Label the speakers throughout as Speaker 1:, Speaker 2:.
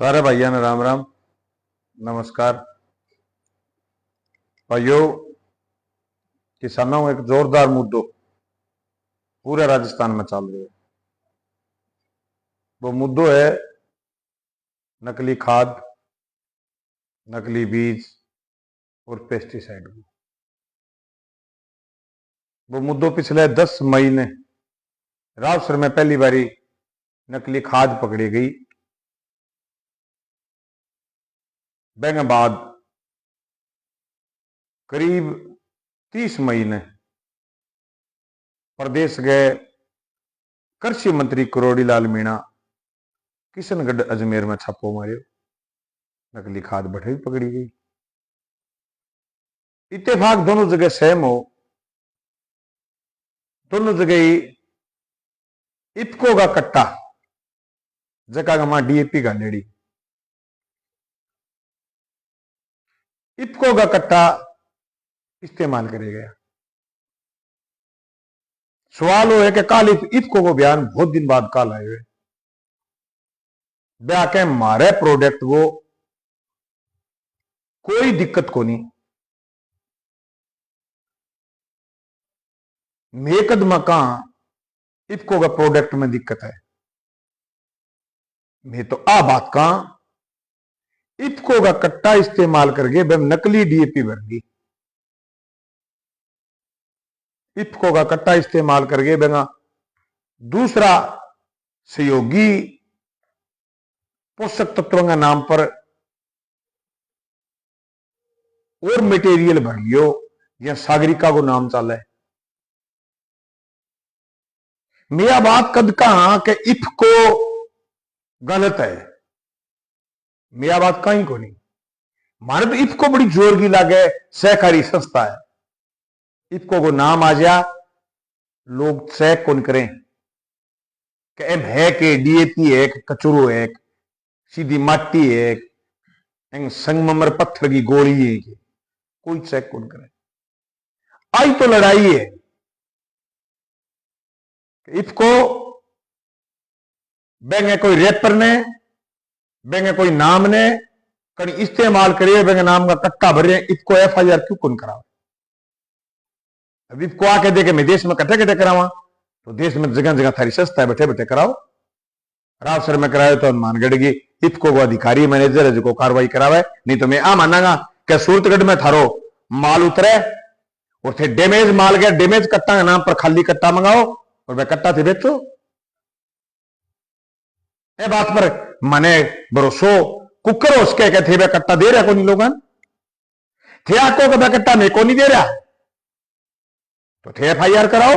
Speaker 1: सारे भाइयों ने राम राम, नमस्कार। भाइयों, किसानों को एक जोरदार मुद्दों पूरे राजस्थान में चल रही है। वो मुद्दों है नकली खाद, नकली बीज और पेस्टिसाइड। वो मुद्दों पिछले 10 महीने रावसर में पहली बारी नकली खाद पकड़ी गई। बैंक बाद करीब 30 महीने प्रदेश गए कृषि मंत्री करोड़ी लाल मीणा किशनगढ़ अजमेर में छापो मारियो, नकली खाद बठे भी पकड़ी गई। इत्तेफाक दोनों जगह सेम हो, दोनों जगह ही इफको का कट्टा जगह का डीएपी का लेडी, इफको का कट्टा इस्तेमाल करे गया। सवाल हो है कि काल इफको को बयान बहुत दिन बाद काल आए हुए ब्या के मारे प्रोडक्ट वो कोई दिक्कत को नहीं, मेकद मकान इफको का प्रोडक्ट में दिक्कत है। मैं तो आ बात का इफको का कट्टा इस्तेमाल करके नकली डीएपी भर दी, इफको का कट्टा इस्तेमाल करके दूसरा सहयोगी पोषक तत्वों का नाम पर और मटेरियल भर लियो या सागरिका को नाम चल है। मेरा बात कद कहा कि इफको गलत है, मेरा बात कहीं को नहीं। माने तो इफको बड़ी जोर की लागे सहकारी संस्था है, इफको को नाम आ जा लोग चेक कौन करें कि एम है कि डीएपी है कि कचरो है, सीधी माटी है, संगमरमर पत्थर की गोली है, कोई चेक कौन करे। आई तो लड़ाई है कि इफको बेंगे कोई रैपर ने बेंगे कोई नाम ने कहीं इस्तेमाल करिए बेंगे नाम का कट्टा भरे, इफको एफआईआर क्यों कौन कराओ। अब इफको आके देखे मैं देश में कट्टे कट्टे करावा तो देश में जगह जगह थारी संस्था है, बैठे बैठे कराओ। रावसर में कराए तो मानगढ़ की इफको को अधिकारी मैनेजर है जो कार्रवाई करावे, नहीं तो मैं आ मानागा कि सूरतगढ़ में थारो माल उतरे और थे डैमेज माल गया, डैमेज कट्टा के नाम पर खाली कट्टा मंगाओ और वह कट्टा थे बेचो। ये बात पर मने भरोसो कुकर उसके कहते वे कट्टा दे रहा को नहीं लोगन थे आको का कट्टा मेरे को नहीं दे रहा तो थे एफआईआर कराओ।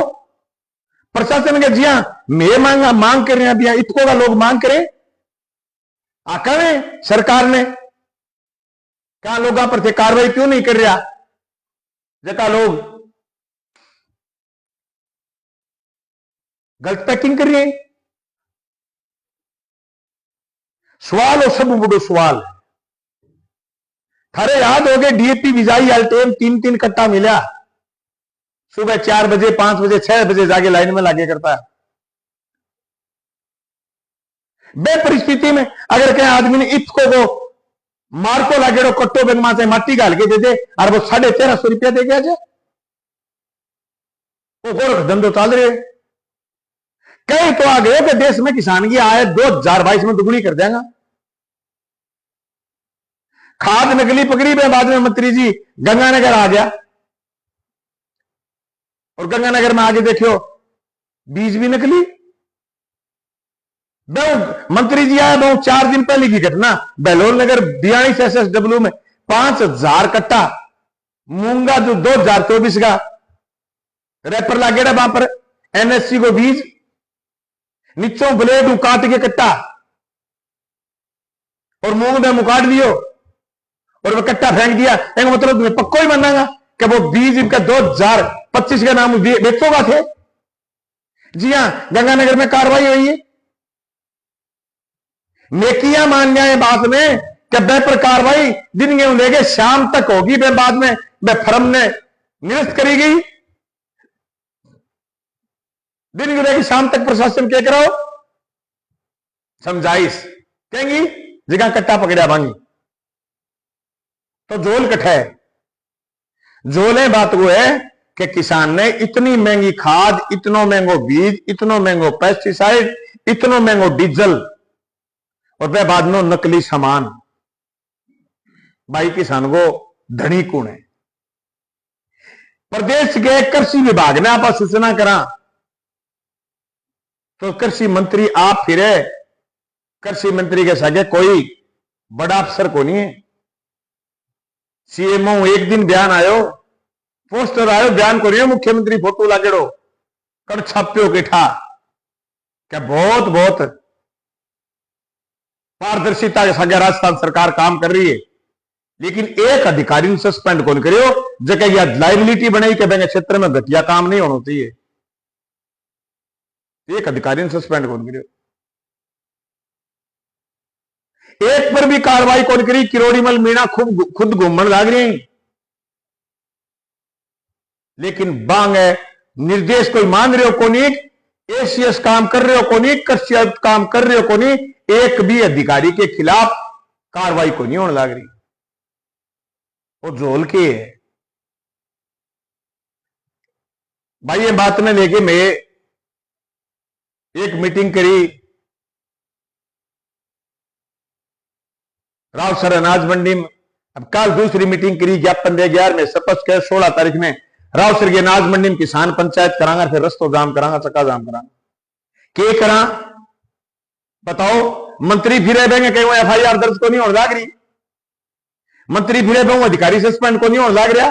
Speaker 1: प्रशासन के जी हाँ मैं मांग कर रहे हैं, अभी इफको का लोग मांग करें आका सरकार ने क्या लोगों पर थे कार्रवाई क्यों नहीं कर रहा, जका लोग गलत पैकिंग कर रहे हैं। सवाल और सब बड़ो सवाल थारे याद हो गए डीएपी विजाई अल्टेम 3-3 कट्टा मिला, सुबह 4 बजे 5 बजे 6 बजे जाके लाइन में लागे करता है। बे परिस्थिति में अगर कहीं आदमी ने इफको को मार को लागे कट्टो बेगमा से माटी गाल के दे दे और वो 1350 रुपया दे गया जाए, वो गोरख धंधो चल रहे। कई तो आ गए कि देश में किसान की आय 2022 में दुगनी कर देगा। खाद नकली पकड़ी में बाद में मंत्री जी गंगानगर आ गया और गंगानगर में आगे देखियो बीज भी नकली। मंत्री जी आया बहुत 4 दिन पहले की घटना, बेलोर नगर बियाणी से एसएसडब्ल्यू में 5000 कट्टा मूंगा जो 2024 का रैपर लागेड़ा वहां पर एनएससी को बीज नीचों ब्लेड काट के कट्टा और मूंग में मुकाट दियो और वह कट्टा फेंक दिया। एक मतलब तुम्हें पक्को ही मानागा कि वो बीज इनका 2025 का नाम बेचोगा थे। जी हां गंगानगर में कार्रवाई हुई है, नेकिया मान जाए बात में कि बे पर कार्रवाई दिन गेहूं लेके शाम तक होगी, बे बाद में बे फर्म ने निरस्त करी गई। दिन गेहूं लेके शाम तक प्रशासन क्या कराओ समझाइश कहेंगी जगह कट्टा पकड़ा भांगी तो जोल कट्ठा है। जोले बात वो है कि किसान ने इतनी महंगी खाद, इतनो महंगो बीज, इतनो महंगो पेस्टिसाइड, इतनो महंगो डीजल और वह बाद में नकली सामान, भाई किसान को धनी कौन है? प्रदेश के कृषि विभाग ने आप सूचना करा तो कृषि मंत्री आप फिरे, कृषि मंत्री के सगे कोई बड़ा अफसर को नहीं है। सीएमओ एक दिन बयान आयो, पोस्टर आयो, बयान को नहीं, मुख्यमंत्री फोटो लागेड़ो कड़ छाप्यो के ठा क्या बहुत बहुत पारदर्शिता के सगे राजस्थान सरकार काम कर रही है। लेकिन एक अधिकारी ने सस्पेंड कौन करियो जगह यह लाइबिलिटी बनाई के बैंक क्षेत्र में घटिया काम नहीं होना चाहिए। एक अधिकारी ने सस्पेंड कौन करियो, एक पर भी कार्रवाई कौन करी। किरोड़ीमल मीणा खुद घूमने लग रही, लेकिन बांग है निर्देश कोई मान रहे हो कोनी, एसीएस काम कर रहे हो कोनी, कृषि आयुक्त काम कर रहे हो कोनी, एक भी अधिकारी के खिलाफ कार्रवाई को नहीं होने लग रही। वो झोल के है भाई। ये बात ने लेके मैं एक मीटिंग करी रावसर अनाज मंडी में। अब कल दूसरी मीटिंग करी, ज्ञापन दे 11 में स्पष्ट कर 16 तारीख में रावसर की अनाज मंडी में किसान पंचायत करांगा, फिर रस्तो जाम करांगा, चक्का जाम करांगा। के करा बताओ? मंत्री फिरे बेंगे कहीं एफआईआर दर्ज को नहीं होने लग रही, मंत्री फिरे बेंगे अधिकारी सस्पेंड को नहीं होने लग रहा।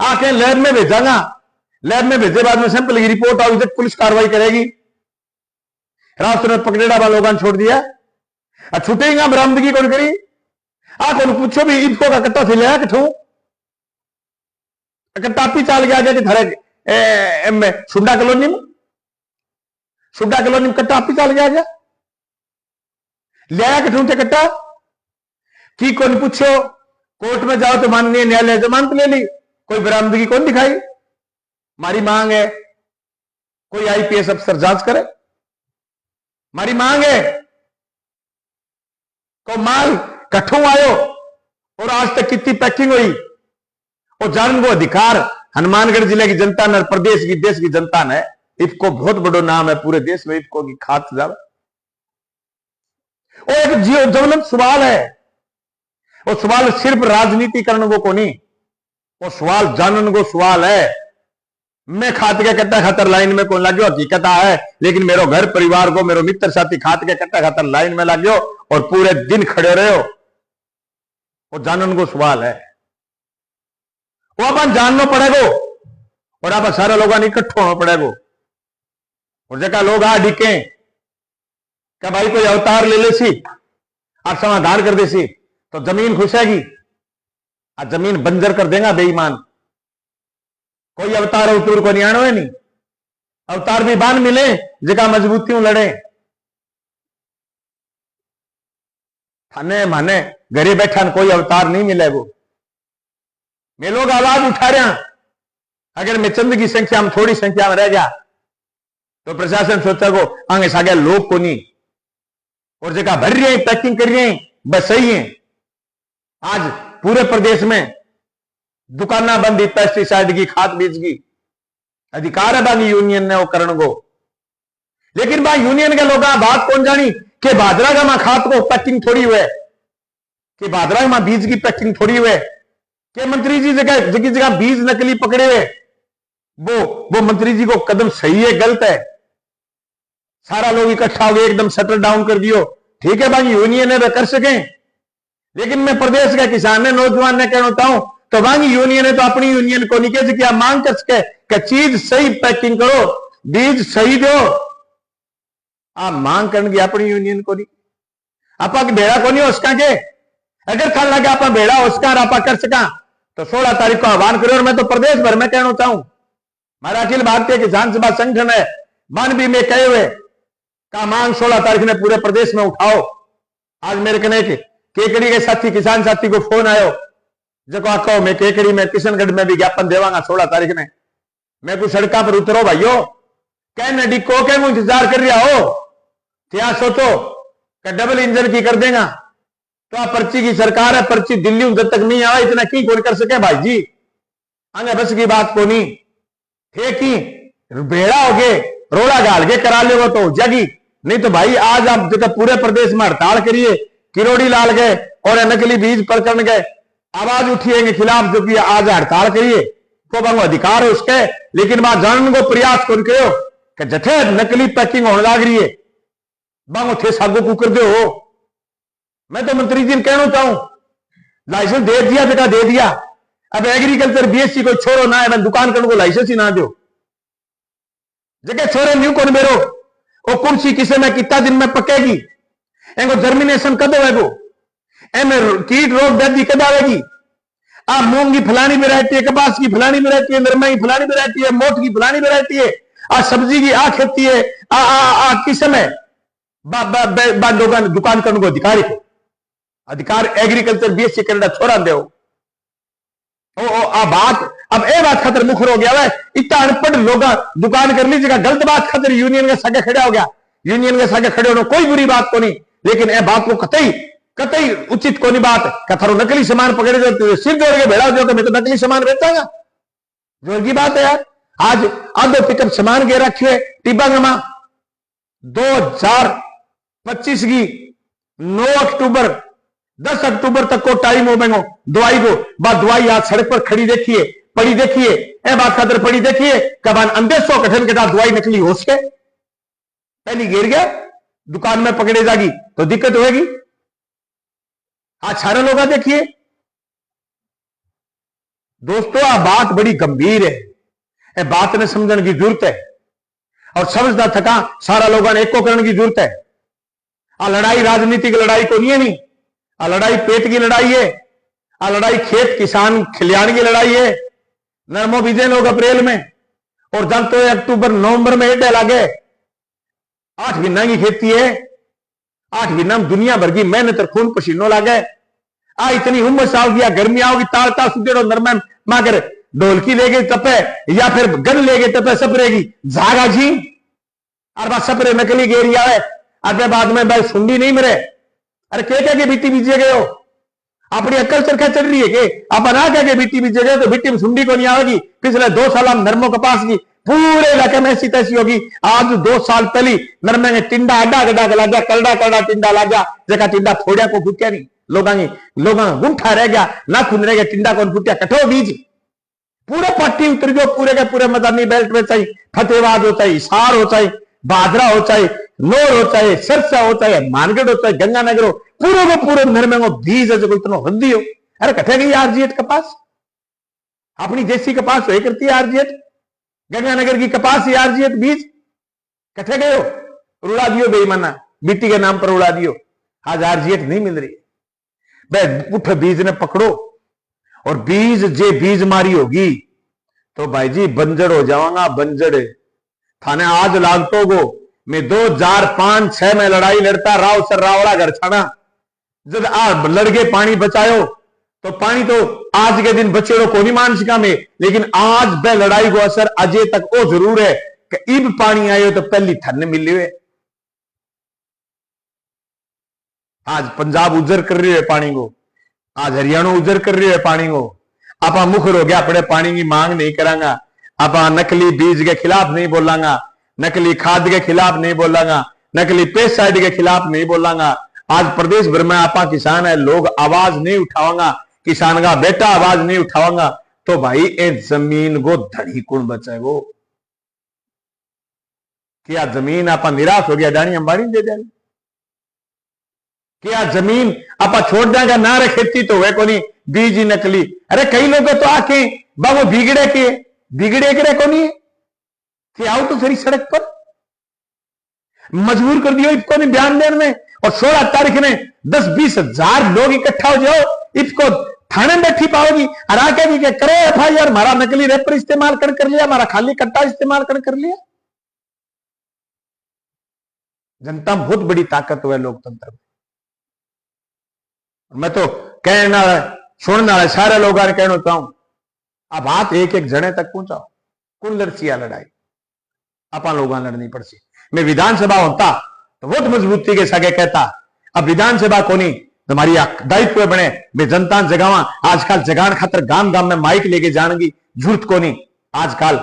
Speaker 1: आके लैब में भेजागा, लैब में भेजे बाद में सैंपल की रिपोर्ट आई तक पुलिस कार्रवाई करेगी। रावसर ने पकड़ेड़ा वालों का छोड़ दिया, छुटेगा बरामदगी कौन करी? कौन पूछो भी इफको का कट्टा फिर लिया कठू कट्टा पी चाल गया कि थारे सुड्डा कॉलोनी में, सुड्डा कॉलोनी में कट्टा पी चाल गया लिया कठू थे कट्टा की कौन पूछो? कोर्ट में जाओ तो माननीय न्यायालय जमानत ले ली, कोई बरामदगी कौन दिखाई? हमारी मांग है कोई आईपीएस अफसर जांच करे, हमारी मांग है को माल कठू आयो और आज तक कितनी पैकिंग हुई और जानने को अधिकार हनुमानगढ़ जिले की जनता ने, प्रदेश की देश की जनता ने। इफको बहुत बड़ो नाम है पूरे देश में, इफको की खाद जावे। और एक ज्वलंत सवाल है, वो सवाल सिर्फ राजनीति करने को नहीं, वो सवाल जानने को सवाल है। मैं खात के कट्टा खातर लाइन में कौन लाग्यो, हकीकत है, लेकिन मेरो घर परिवार को, मेरो मित्र साथी खात के कट्टा खातर लाइन में लाग्यो और पूरे दिन खड़े रहे हो, वो जानने को सवाल है। वो अपन जानना पड़ेगा और आप सारे लोग इकट्ठो होना पड़ेगा। और जगह लोग आ डिके क्या भाई कोई अवतार ले ले सी और समाधान कर दे सी तो जमीन खुशेगी, आज जमीन बंजर कर देगा बेईमान। कोई अवतार उतूर को नहीं आना है, नहीं अवतार भी बान मिले जगह मजबूतियों लड़े। थाने माने घरे बैठा कोई अवतार नहीं मिले। वो मैं लोग आवाज उठा रहे हैं, अगर मैं चंद की संख्या में थोड़ी संख्या में रह गया तो प्रशासन सोचा को आगे सागे लोग को नहीं, और जगह भर रही है, पैकिंग कर रही है, बस सही है। आज पूरे प्रदेश में दुकाना बंदी पेस्टिसाइड की, खाद बीज की, अधिकार है बागी यूनियन ने वो करण को। लेकिन बा यूनियन के लोग बात कौन जानी कि भादरा का मां खाद को पैकिंग थोड़ी हुए, कि भादरा का मां बीज की पैकिंग थोड़ी हुए, कि मंत्री जी जगह जगह बीज नकली पकड़े हुए। वो मंत्री जी को कदम सही है गलत है? सारा लोग इकट्ठा हो गए एकदम शटर डाउन कर दियो, ठीक है बागी यूनियन है कर सके। लेकिन मैं प्रदेश का किसान ने, नौजवान ने कहना हूं तो बागी यूनियन है तो अपनी यूनियन को नहीं कह सके मांग कर सके कि चीज सही पैकिंग करो, बीज सही दो। आप मांग करने अपनी यूनियन को नहीं, आप भेड़ा को नहीं हो सका के, अगर खान लगे आप भेड़ा हो सका आप कर सका तो 16 तारीख को आह्वान करो। और मैं तो प्रदेश भर में कहना चाहूं, हमारा अखिल भारतीय किसान सभा संगठन है, मान भी में कहे हुए का मांग 16 तारीख में पूरे प्रदेश में उठाओ। आज मेरे कने केकड़ी के साथी, किसान साथी को फोन आयो जो कहो मैं केकड़ी में, किशनगढ़ में भी ज्ञापन देवांगा 16 तारीख में। मैं कुछ सड़का पर उतरो भाइयों, कहने डिको के इंतजार कर रहा हो, क्या सोचो क्या डबल इंजन की कर देगा? तो आप पर्ची की सरकार है, पर्ची दिल्ली जब तक नहीं आया इतना की कौन कर सके भाई जी? आगे बस की बात को नहीं थे कि बेड़ा हो गए रोड़ा गाल के करा ले वो तो जगी नहीं तो भाई आज आप जो पूरे प्रदेश में हड़ताल करिए, किरोड़ी लाल गए और नकली बीज पकड़ गए, आवाज उठिएंगे खिलाफ जो कि आज हड़ताल करिए तो बांगो अधिकार है उसके, लेकिन बात जानने को प्रयास कौन करो कि जथे नकली पैकिंग होने लग रही है बांगो थे सागो कुकर दे हो। मैं तो मंत्री जी कहना चाहूं लाइसेंस दे दिया बेटा दे दिया, अब एग्रीकल्चर बीएससी कोई छोड़ो ना है, दुकान करने को लाइसेंस ही ना दो जगह छोरे न्यू कौन बेरो वो कुर्सी किसे में कितना दिन में पकेगी, एगो जर्मिनेशन कद होएगो, एमे कीट रोग व्याधि कद आवेगी? आ मूंग की फलानी वैरायटी है, कपास की फलानी वैरायटी है, नरमा की फलानी वैरायटी है, मोट की फलानी वैरायटी है, आ सब्जी की आ खेती है, आ किस समय दुकान करने को अधिकार एग्रीकल्चर बीएससी कनाडा छोड़ा दे बात अब ए बात खतर मुखर हो गया है, इतना अनपढ़ लोग दुकान कर लीजिएगा, गलत बात खतर यूनियन के सागे खड़ा हो गया, यूनियन के सागे खड़े होने कोई बुरी बात को नहीं, लेकिन ए बात को कतई कतई उचित को नहीं बात कथारो नकली सामान पकड़े जो सिर जोड़ के भेड़ा जो मैं तो नकली सामान बेचांगा जोर की बात है यार। आज आधो पिकअप सामान के रखे टिब्बा 2025 की 9 अक्टूबर 10 अक्टूबर तक को टाइम हो बेंगो दवाई को बात दवाई आज सड़क पर खड़ी देखिए पड़ी देखिए ए बात खातर पड़ी देखिए कबान अंदेशों कठिन के साथ दवाई निकली हो सके पहली गिर गया दुकान में पकड़े जागी तो दिक्कत होगी। आज सारे लोग देखिए दोस्तों आ बात बड़ी गंभीर है, ए बात ने समझने की जरूरत है और समझना थका सारा लोगों ने एको करने की जरूरत है। आ लड़ाई राजनीतिक लड़ाई को नहीं है, नहीं आ लड़ाई पेट की लड़ाई है, आ लड़ाई खेत किसान खिलियान की लड़ाई है। नरमो बीजे लोग अप्रैल में और जब तो अक्टूबर नवंबर में एडे लागे 8 महीना की खेती है, 8 महीना में दुनिया भर की मेहनत और खून पसीनो लागे। आ इतनी उम्र साल गया गर्मी आओगी ताल ताल सुधेड़ो नरमा मागर ढोलकी लेके तपे या फिर गन लेके तपे सपरेगी जागा जी और बात सपरे नकली गेरी आवे अरे बाद में भाई सुंडी नहीं मरे। अरे क्या के बीटी बीजे गए हो अपनी अक्ल चरखा चल रही है कि आप ना क्या बीटी बीजे गए तो बीटी में सुंडी को नहीं आवेगी। पिछले 2 साल हम नरमो कपास की पूरे इलाके में ऐसी तैसी होगी। आज 2 साल पहले नरमे ने टिंडा अड्डा गड्ढा लाजा करड़ा करड़ा टिंडा लाजा जगह टिंडा फोड़िया को फूटिया नहीं लोग गुंठा रह गया ना खुद रह गया टिंडा को फूटिया कठो बीज पूरे पट्टी उतर गयो पूरे के पूरे मैदानी बेल्ट में चाहिए फतेहबाद हो चाहे हिसार हो चाहे बाजरा हो चाहे नोर हो चाहे सरसा हो चाहे मानगढ़ हो चाहे गंगानगर हो पूरे को पूरे नरमे को बीज है जो इतना हल्दी हो। अरे कठे गई आरजीएट कपास अपनी देसी कपास हो करती है आरजीएट गंगानगर की कपास आरजीएट बीज कठे गए हो उड़ा दियो बेईमाना मिट्टी के नाम पर उड़ा दियो। आज आरजीएट नहीं मिल रही भाई उठ बीज ने पकड़ो और बीज जे बीज मारी होगी तो भाई जी बंजर हो जाऊंगा बंजर थाने आज लागतो गो मैं 2005-6 में लड़ाई लड़ता राव सर रावड़ा घर छाना जब आ लड़के पानी बचायो तो पानी तो आज के दिन बचे को नहीं मानसिका में लेकिन आज वह लड़ाई को असर अजय तक वो जरूर है कि इब पानी आयो तो पहली थन मिली हुए। आज पंजाब उजर कर रही है पानी को, आज हरियाणा उजर कर रही है पानी को। आप मुखर हो गया अपने पानी की मांग नहीं करांगा, आप नकली बीज के खिलाफ नहीं बोलांगा, नकली खाद के खिलाफ नहीं बोलांगा, नकली पेस्टिसाइड के खिलाफ नहीं बोलांगा। आज प्रदेश भर में आपा किसान है लोग आवाज नहीं उठावांगा, किसान का बेटा आवाज नहीं उठावांगा तो भाई ए जमीन को धड़ी कौन बचाएगो? क्या जमीन आपा निराश हो गया डाणी अंबानी दे देंगे? क्या जमीन आपा छोड़ देंगे ना रे खेती तो वे को नहीं बीज नकली। अरे कई लोग तो आके बाबू बिगड़े करे को नहीं कि आओ तो सही सड़क पर मजबूर कर दियो इसको नहीं बयान देने में और 16 तारीख ने 10-20 हजार लोग इकट्ठा हो जाओ इसको थाने में बैठी पाओगी और आके भी क्या करे FIR हमारा नकली रेपर इस्तेमाल कर लिया, हमारा खाली कट्टा इस्तेमाल कर लिया। जनता बहुत बड़ी ताकत हुआ लोकतंत्र में। मैं तो कहना सुनने वाले सारे लोग कहना चाहूं अब हाथ एक एक जने तक पहुंचाओ कौन लड़सी लड़ाई अपा लोग लड़नी पड़सी। मैं विधानसभा होता तो बहुत मजबूती के सगे कहता अब विधानसभा कोनी तुम्हारी दायित्व बने वे जनता जगावा। आजकल जगान खातर गांव गांव में माइक लेके जाने की जरूरत कोनी। आजकल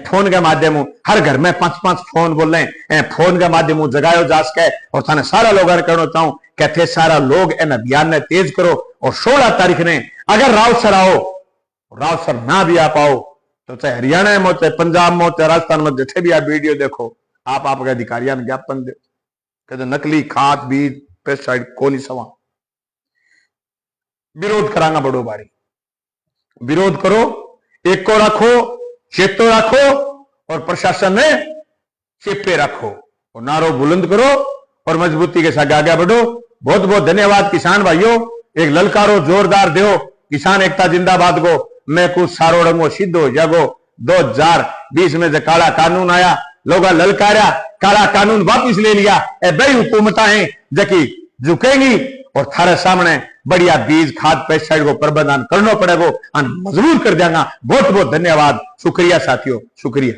Speaker 1: फोन के माध्यम हर घर में 5-5 फोन बोल रहे, फोन के माध्यम जगायो जा सके। और थाने सारा लोग कहना चाहूं कहते सारा लोग इन अभियान ने तेज करो। और 16 तारीख ने अगर रावसर आओ, रावसर ना भी आ पाओ तो चाहे हरियाणा में, चाहे पंजाब में, चाहे राजस्थान में, जिथे भी आप वीडियो देखो, आप आपके अधिकारियों ने ज्ञापन दो कहते नकली खाद बीज पेस्टिसाइड को नहीं सवा। विरोध करांगा बड़ो बारी, विरोध करो, एक को रखो, चेतो रखो और प्रशासन ने चेपे रखो और नारो बुलंद करो और मजबूती के साथ आगे बढ़ो। बहुत बहुत धन्यवाद किसान भाइयों। एक ललकारो जोरदार दो किसान एकता जिंदाबाद को। मैं कुछ सारो रंगो सिद्ध हो जागो। 2020 में जो काला कानून आया, लोग ललकारा, काला कानून वापिस ले लिया। बड़ी हुकूमत है जकी झुकेंगी और थारे सामने बढ़िया बीज खाद पेस्टिसाइड को प्रबंधन करना पड़ेगा और मजबूर कर देंगे। बहुत बहुत धन्यवाद, शुक्रिया साथियों, शुक्रिया।